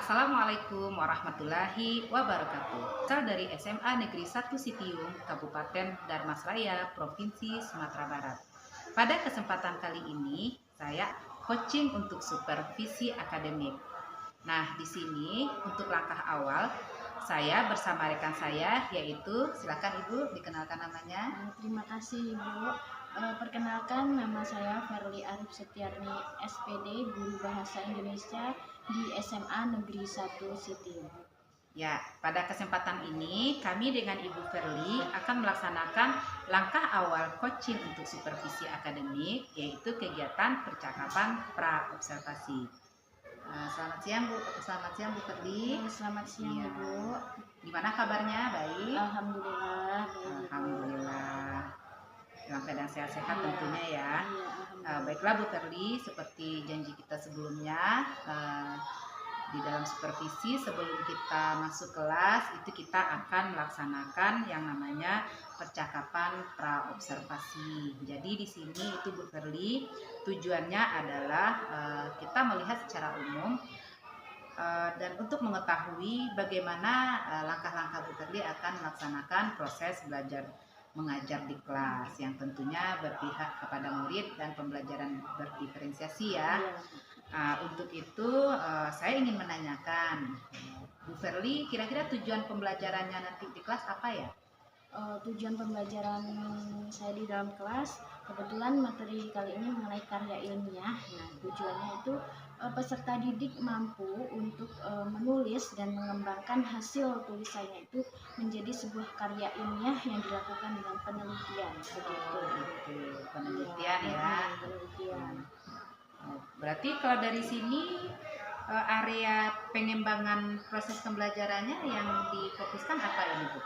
Assalamualaikum warahmatullahi wabarakatuh. Saya dari SMA Negeri 1 Sitiung, Kabupaten Dharmasraya, Provinsi Sumatera Barat. Pada kesempatan kali ini, saya coaching untuk supervisi akademik. Nah, di sini untuk langkah awal, saya bersama rekan saya, yaitu silakan Ibu dikenalkan namanya. Terima kasih Ibu. Perkenalkan, nama saya Verly Arif Setiarni, SPD, Guru Bahasa Indonesia di SMA Negeri 1 Sitiung. Ya, pada kesempatan ini kami dengan Ibu Verly akan melaksanakan langkah awal coaching untuk supervisi akademik, yaitu kegiatan percakapan pra-observasi. Selamat siang Bu Verly. Selamat siang Ya. Ibu. Gimana kabarnya? Baik? Alhamdulillah. Alhamdulillah. Dalam keadaan sehat-sehat tentunya ya. Alhamdulillah. Baiklah Bu Verly, seperti janji kita sebelumnya, di dalam supervisi sebelum kita masuk kelas itu kita akan melaksanakan yang namanya percakapan pra-observasi. Jadi di sini itu Bu Verly, tujuannya adalah kita melihat secara umum dan untuk mengetahui bagaimana langkah-langkah Bu Verly akan melaksanakan proses belajar mengajar di kelas yang tentunya berpihak kepada murid dan pembelajaran berdiferensiasi ya. Untuk itu saya ingin menanyakan Bu Verly, kira-kira tujuan pembelajarannya nanti di kelas apa ya? Tujuan pembelajaran saya di dalam kelas, kebetulan materi kali ini mengenai karya ilmiah. Nah, tujuannya itu peserta didik mampu untuk menulis dan mengembangkan hasil tulisannya itu menjadi sebuah karya ilmiah yang dilakukan dengan penelitian. Begitu, penelitian ya. Penelitian. Berarti kalau dari sini area pengembangan proses pembelajarannya yang difokuskan apa ini Bu?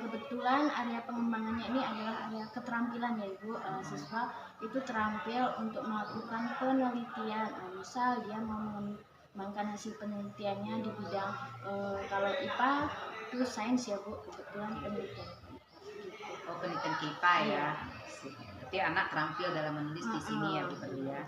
Kebetulan area pengembangannya ini adalah area keterampilan ya Ibu. Siswa itu terampil untuk melakukan penelitian. Misal dia mau mengembangkan hasil penelitiannya di bidang kalau IPA itu sains ya Bu, kebetulan penelitian. Oh, penelitian KIPA ya. Berarti anak terampil dalam menulis di sini ya Bu Verly ya.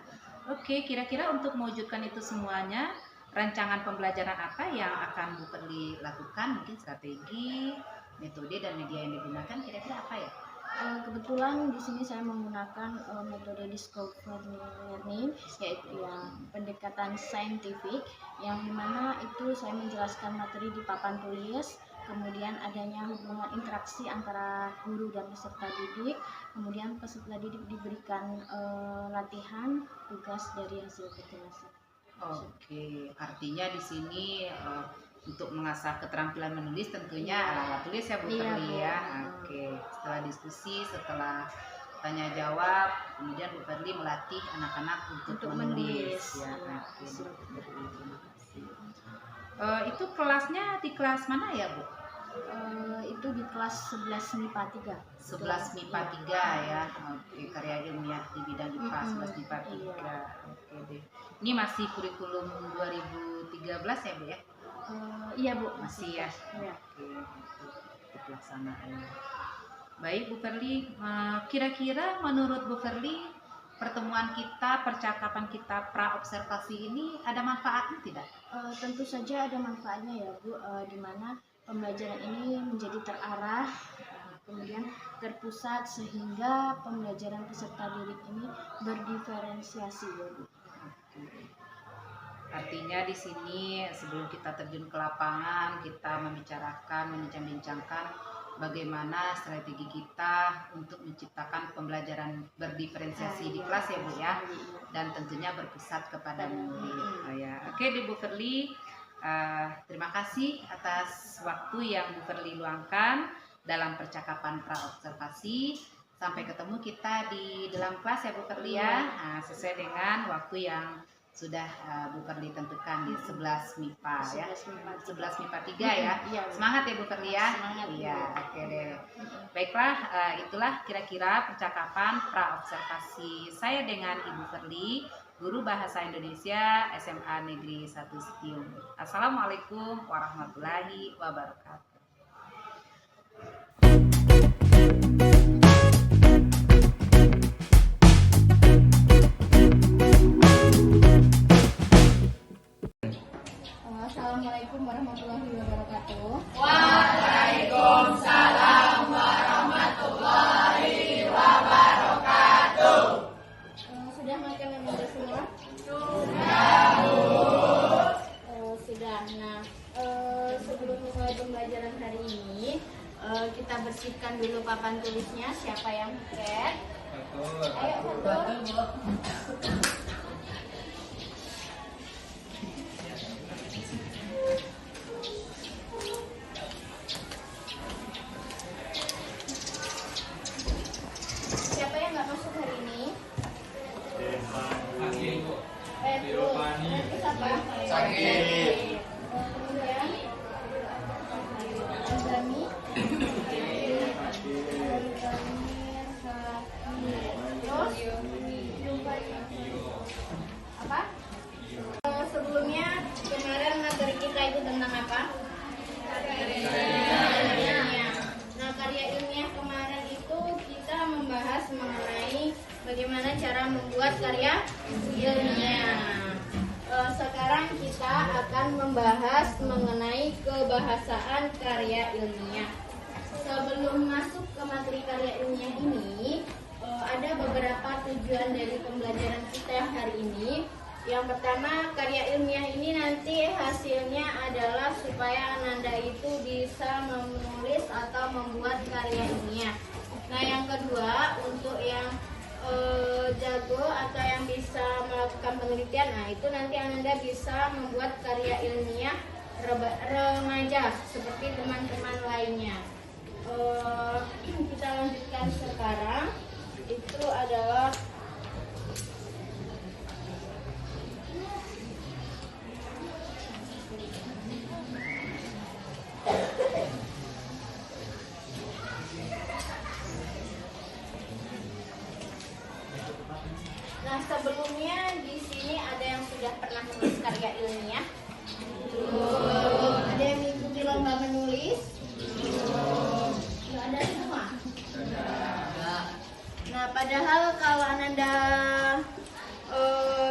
Oke, kira-kira untuk mewujudkan itu semuanya, rancangan pembelajaran apa yang akan Bu Verly lakukan? Mungkin strategi, metode, dan media yang digunakan kira-kira apa ya? Kebetulan di sini saya menggunakan metode discovery learning, yaitu yang pendekatan saintifik, yang dimana itu saya menjelaskan materi di papan tulis, kemudian adanya hubungan interaksi antara guru dan peserta didik, kemudian peserta didik diberikan latihan tugas dari hasil penjelasan. Oke, artinya di sini untuk mengasah keterampilan menulis tentunya ala tulis ya Bu Verly ya. Oke, setelah diskusi, setelah tanya jawab, kemudian Bu Verly melatih anak-anak untuk menulis ya. Itu kelasnya di kelas mana ya Bu? Itu di kelas 11 MIPA 3. 11 MIPA 3 ya. Oke, karya ilmiah di bidang IPA 11 MIPA 3. Oke deh. Ini masih kurikulum 2013 ya Bu ya? Iya Bu, Masih ya. Iya. Oke, untuk pelaksanaannya. Baik Bu Verly, kira-kira menurut Bu Verly pertemuan kita, percakapan kita pra-observasi ini ada manfaatnya tidak? Tentu saja ada manfaatnya ya Bu, di mana pembelajaran ini menjadi terarah, kemudian terpusat sehingga pembelajaran peserta didik ini berdiferensiasi ya Bu. Artinya di sini sebelum kita terjun ke lapangan, kita membincang-bincangkan bagaimana strategi kita untuk menciptakan pembelajaran berdiferensiasi di kelas ya Bu ya, dan tentunya berpusat kepada murid. Ya. Oke Bu Verly, terima kasih atas waktu yang Bu Verly luangkan dalam percakapan pra-observasi. Sampai ketemu kita di dalam kelas ya Bu Verly ya, sesuai dengan waktu yang sudah Bu Verly tentukan di 11 MIPA ya. 11 MIPA 3 ya. Semangat ya Bu Verly ya. Semangat. Iya, oke deh. Baiklah, itulah kira-kira percakapan pra-observasi saya dengan Ibu Verly, Guru Bahasa Indonesia SMA Negeri 1 Sitiung. Assalamualaikum warahmatullahi wabarakatuh. Assalamualaikum warahmatullahi wabarakatuh. Waalaikumsalam warahmatullahi wabarakatuh. Sudah makan yang udah semua? Sudah, Bu. Sudah. Nah, sebelum mulai pembelajaran hari ini, kita bersihkan dulu papan tulisnya. Siapa yang cat? Ayo, satu. Siapa yang nggak masuk hari ini? Terus apa? Sakit. Kemudian Azami. Terus apa? Sebelumnya kemarin materi kita itu tentang apa? Karya ilmiah. Nah, karya ilmiah kemarin itu kita membahas mengenai bagaimana cara membuat karya ilmiah. Sekarang kita akan membahas mengenai kebahasaan karya ilmiah. Sebelum masuk ke materi karya ilmiah ini, ada beberapa tujuan dari pembelajaran kita hari ini. Yang pertama, karya ilmiah ini nanti hasilnya adalah supaya Ananda itu bisa menulis atau membuat karya ilmiah. Nah, yang kedua, untuk yang jago atau yang bisa melakukan penelitian, nah itu nanti Ananda bisa membuat karya ilmiah remaja seperti teman-teman lainnya. Kita lanjutkan sekarang. Itu adalah nah, sebelumnya di sini ada yang sudah pernah menulis karya ilmiah? Ada yang mengikuti lomba menulis? Nggak ada semua? Nah, padahal kalau Ananda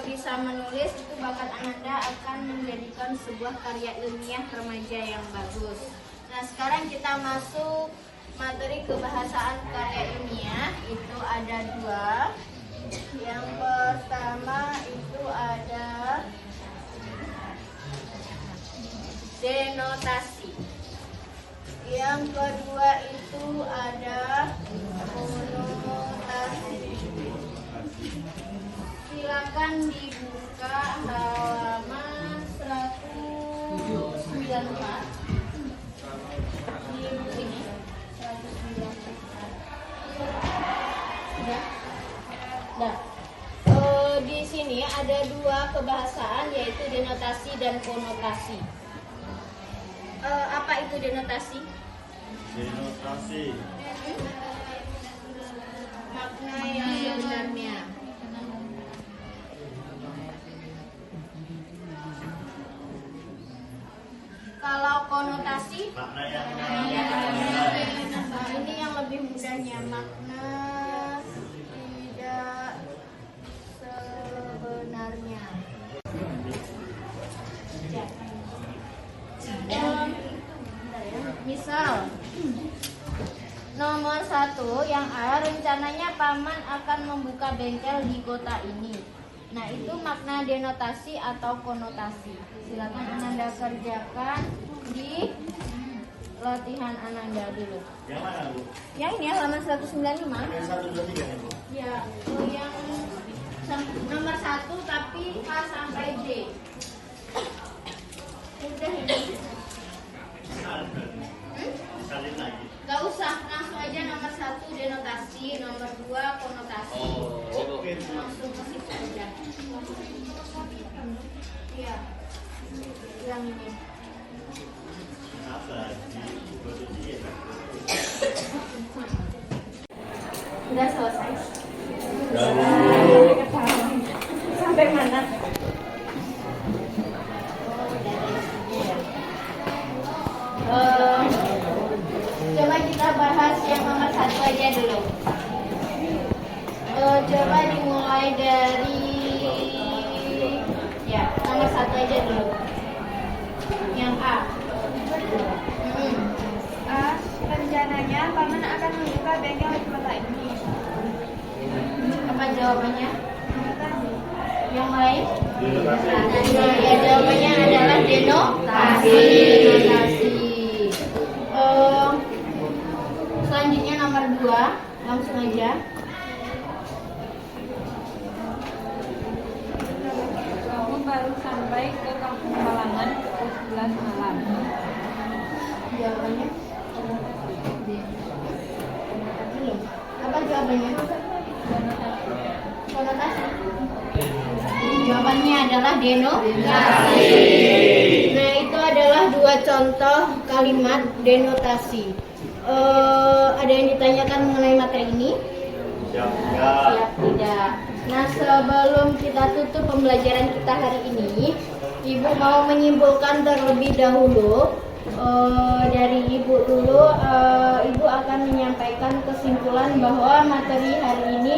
bisa menulis, itu bakat Ananda akan menjadikan sebuah karya ilmiah remaja yang bagus. Nah, sekarang kita masuk materi kebahasaan karya ilmiah. Itu ada dua. Yang pertama itu ada denotasi. Yang kedua itu ada konotasi. Silakan dibuka halaman 194. Di sini 194. Sudah? Nah, di sini ada dua kebahasaan, yaitu denotasi dan konotasi. Apa itu denotasi? Denotasi. Makna yang sebenarnya. Kalau konotasi, Makna yang ini yang lebih mudahnya, makna tidak sebenarnya. Misal, nomor 1 yang A, rencananya paman akan membuka bengkel di kota ini. Nah, itu makna denotasi atau konotasi. Silakan Ananda kerjakan di latihan Ananda dulu. yang mana, Bu? Yang ini halaman 195. Yang 1, 2, 3 nih, Bu. Ya, yang nomor 1 tapi A sampai D. Udah ini. Salin lagi. Gak usah, langsung aja nomor 1 denotasi, nomor 2 konotasi. Oke, Bu. Langsung ke situ aja. Iya. Yang ini. Apa? Di posisi ya? Udah selesai. Udah, Bu. Sampai mana? Coba kita bahas yang nomor 1 aja dulu. Coba dimulai dari nomor 1 aja dulu. rencananya Paman akan membuka bengkel di kota ini. Apa jawabannya? Tadi. Yang lain? Denotasi. Ya, jawabannya adalah denotasi. Selanjutnya nomor 2, langsung aja. Kamu baru sampai ke Kampung Balangan pukul 11 malam. Jawabannya? Belum. Apa jawabannya? Konotasi. Jawabannya adalah denotasi. Nah, itu adalah 2 contoh kalimat denotasi. Ada yang ditanyakan mengenai materi ini? Siap. Siap tidak. Nah, sebelum kita tutup pembelajaran kita hari ini, Ibu mau menyimpulkan terlebih dahulu. Dari Ibu dulu, Ibu akan menyampaikan kesimpulan bahwa materi hari ini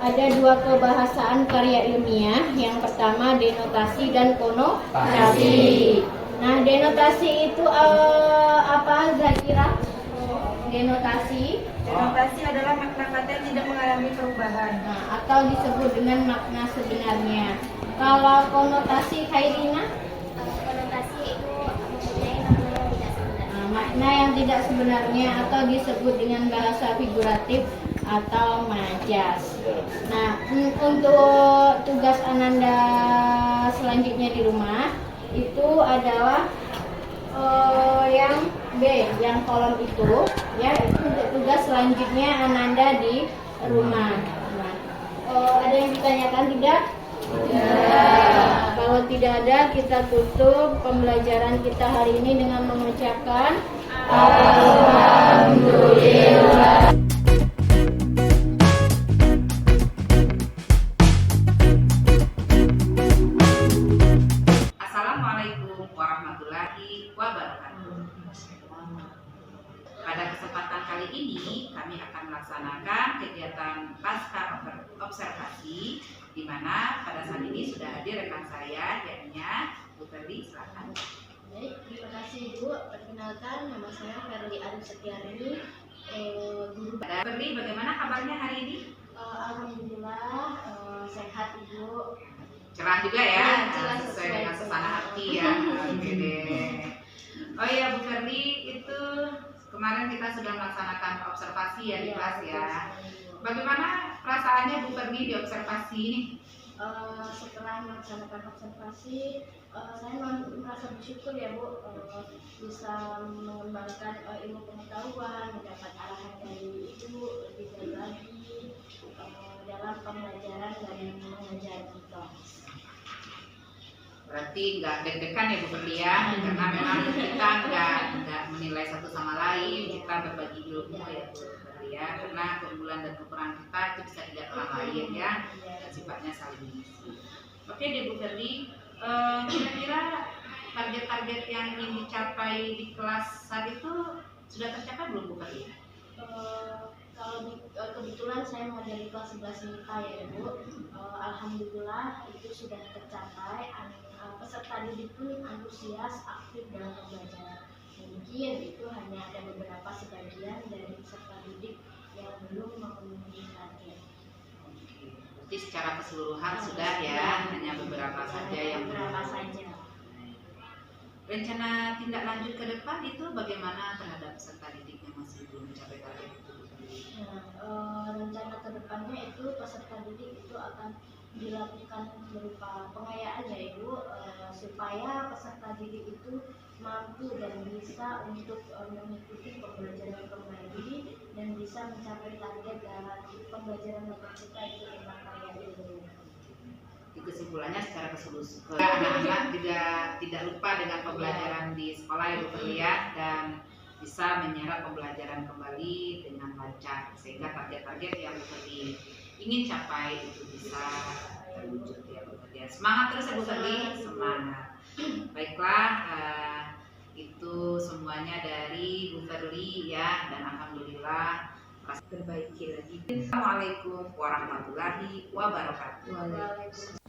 ada 2 kebahasaan karya ilmiah. Yang pertama denotasi dan konotasi. Nah, denotasi itu apa kira-kira? Denotasi Adalah makna kata yang tidak mengalami perubahan. atau disebut dengan makna sebenarnya. Kalau konotasi, Khairina? Konotasi itu mempunyai makna yang tidak sebenarnya. Makna yang tidak sebenarnya atau disebut dengan bahasa figuratif atau majas. Nah, untuk tugas Ananda selanjutnya di rumah itu adalah yang B, yang kolom itu, ya, itu untuk tugas selanjutnya Ananda di rumah. Nah, ada yang ditanyakan tidak? Ya. Kalau tidak ada, kita tutup pembelajaran kita hari ini dengan mengucapkan Alhamdulillah. Assalamualaikum warahmatullahi wabarakatuh. Pada kesempatan kali ini kami akan melaksanakan kegiatan pasca observasi, di mana pada saat ini sudah hadir rekan saya, yakni Bu Ferdi. Silakan. Baik, terima kasih Ibu. Perkenalkan, nama saya Ferdi Arif Setiarni, guru. Ferdi, bagaimana kabarnya hari ini? Alhamdulillah sehat Ibu. Cerah juga ya, Ya, cerah sesuai sesuai dengan suasana dengan hati ya. Oke deh. Oh iya Bu Ferdi, itu kemarin kita sudah melaksanakan observasi ya di kelas ya. Bagaimana perasaannya Bu Ferdi di observasi? Setelah melaksanakan observasi, saya merasa bersyukur ya Bu, bisa mengembangkan ilmu pengetahuan, mendapat arahan dari Ibu lebih jauh lagi dalam pembelajaran dan mengajar kita. Berarti nggak deg-degan ya Bu Ferdi ya, karena memang kita nggak menilai satu sama lain, kita berbagi ilmu ya Bu Ferdi ya, karena keunggulan dan kekurangan kita itu bisa dilihat orang lain ya, dan sifatnya saling mengisi. Oke deh Bu Ferdi, kira-kira target-target yang ingin dicapai di kelas saat itu sudah tercapai belum Bu Ferdi? Kalau kebetulan saya mengajari kelas 11 MIPA ya Ibu, alhamdulillah itu sudah tercapai. Peserta didik pun antusias, aktif dalam pembelajaran. Mungkin itu hanya ada beberapa sebagian dari peserta didik yang belum memenuhi target. Jadi secara keseluruhan sudah ya, hanya beberapa saja yang beberapa saja. Rencana tindak lanjut ke depan itu bagaimana terhadap peserta didik yang masih belum mencapai target itu? Nah, rencana kedepannya itu peserta didik itu akan dilakukan berupa pengayaan ya Ibu, supaya peserta didik itu mampu dan bisa untuk mengikuti pembelajaran kembali dan bisa mencapai target dalam pembelajaran mata kita itu tentang karya ilmu. Kesimpulannya secara keseluruhan anak-anak juga tidak lupa dengan pembelajaran di sekolah ya Bu Ferdi ya, dan bisa menyerap pembelajaran kembali dengan lancar sehingga target-target yang Bu Ferdi ingin capai itu bisa terwujud ya Bu Ferdi. Semangat terus ya Bu Ferdi, semangat. Baiklah, itu semuanya dari Bu Ferdi ya, dan alhamdulillah perbaiki lagi. Assalamualaikum warahmatullahi wabarakatuh.